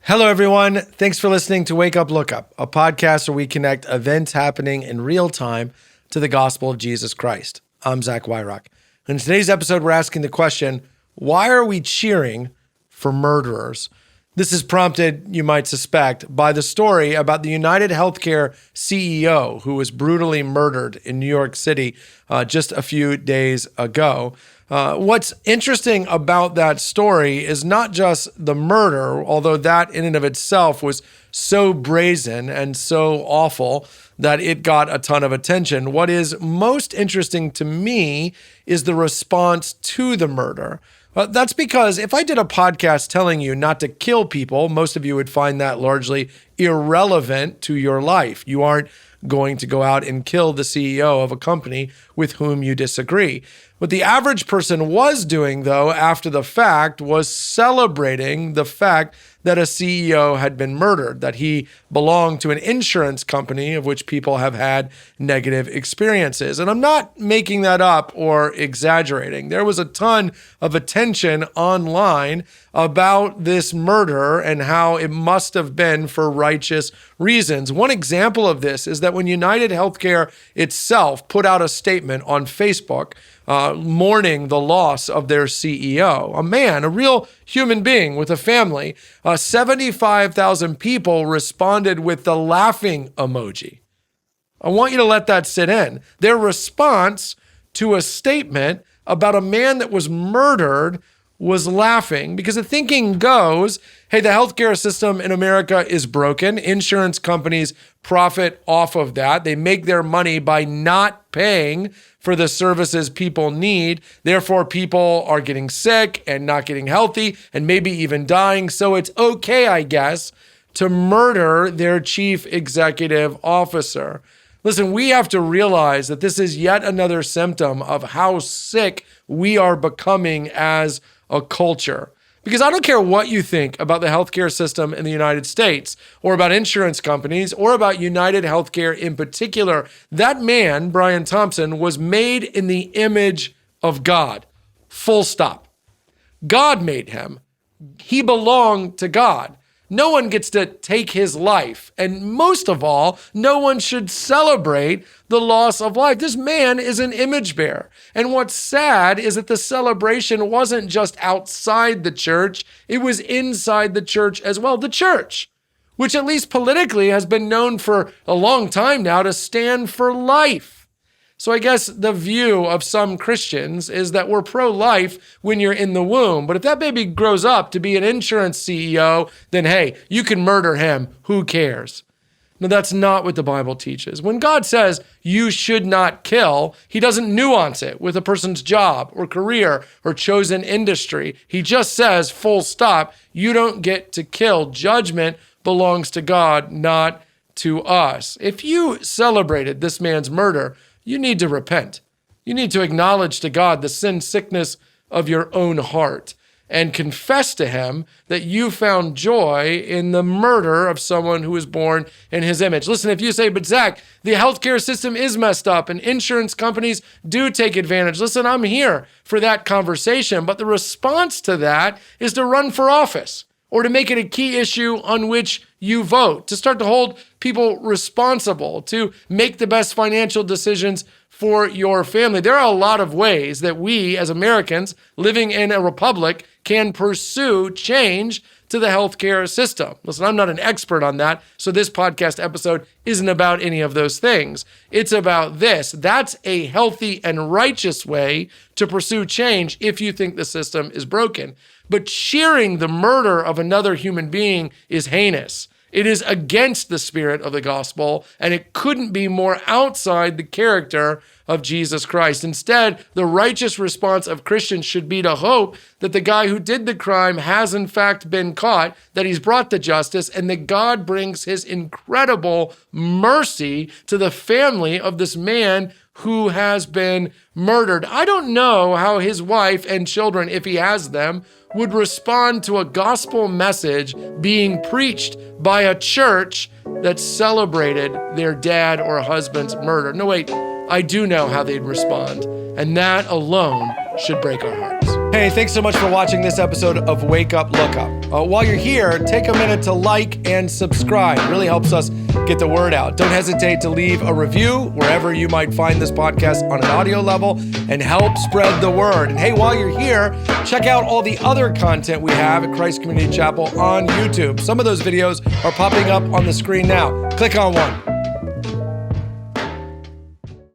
Hello, everyone. Thanks for listening to Wake Up, Look Up, a podcast where we connect events happening in real time to the gospel of Jesus Christ. I'm Zach Wyrock. In today's episode, we're asking the question, why are we cheering for murderers? This is prompted, you might suspect, by the story about the United Healthcare CEO who was brutally murdered in New York City just a few days ago. What's interesting about that story is not just the murder, although that in and of itself was so brazen and so awful that it got a ton of attention. What is most interesting to me is the response to the murder. That's because if I did a podcast telling you not to kill people, most of you would find that largely irrelevant to your life. You aren't going to go out and kill the CEO of a company with whom you disagree. What the average person was doing, though, after the fact, was celebrating the fact that a CEO had been murdered, that he belonged to an insurance company of which people have had negative experiences. And I'm not making that up or exaggerating. There was a ton of attention online about this murder and how it must have been for righteous reasons. One example of this is that when United Healthcare itself put out a statement on Facebook mourning the loss of their CEO, a man, a real human being with a family, 75,000 people responded with the laughing emoji. I want you to let that sit in. Their response to a statement about a man that was murdered was laughing, because the thinking goes, hey, the healthcare system in America is broken. Insurance companies profit off of that. They make their money by not paying for the services people need. Therefore, people are getting sick and not getting healthy and maybe even dying. So it's okay, I guess, to murder their chief executive officer. Listen, we have to realize that this is yet another symptom of how sick we are becoming as a culture. Because I don't care what you think about the healthcare system in the United States, or about insurance companies, or about United Healthcare in particular. That man, Brian Thompson, was made in the image of God. Full stop. God made him. He belonged to God. No one gets to take his life. And most of all, no one should celebrate the loss of life. This man is an image bearer. And what's sad is that the celebration wasn't just outside the church, it was inside the church as well. The church, which at least politically has been known for a long time now to stand for life. So I guess the view of some Christians is that we're pro-life when you're in the womb. But if that baby grows up to be an insurance CEO, then hey, you can murder him. Who cares? No, that's not what the Bible teaches. When God says you should not kill, he doesn't nuance it with a person's job or career or chosen industry. He just says, full stop, you don't get to kill. Judgment belongs to God, not to us. If you celebrated this man's murder, you need to repent. You need to acknowledge to God the sin sickness of your own heart and confess to him that you found joy in the murder of someone who was born in his image. Listen, if you say, but Zach, the healthcare system is messed up and insurance companies do take advantage. Listen, I'm here for that conversation, but the response to that is to run for office or to make it a key issue on which you vote, to start to hold people responsible, to make the best financial decisions for your family. There are a lot of ways that we as Americans living in a republic can pursue change to the healthcare system. Listen, I'm not an expert on that, so this podcast episode isn't about any of those things. It's about this. That's a healthy and righteous way to pursue change if you think the system is broken. But cheering the murder of another human being is heinous. It is against the spirit of the gospel, and it couldn't be more outside the character of Jesus Christ. Instead, the righteous response of Christians should be to hope that the guy who did the crime has in fact been caught, that he's brought to justice, and that God brings his incredible mercy to the family of this man who has been murdered. I don't know how his wife and children, if he has them, would respond to a gospel message being preached by a church that celebrated their dad or husband's murder. No, wait, I do know how they'd respond. And that alone should break our hearts. Hey, thanks so much for watching this episode of Wake Up, Look Up. While you're here, take a minute to like and subscribe. It really helps us get the word out. Don't hesitate to leave a review wherever you might find this podcast on an audio level and help spread the word. And hey, while you're here, check out all the other content we have at Christ Community Chapel on YouTube. Some of those videos are popping up on the screen now. Click on one.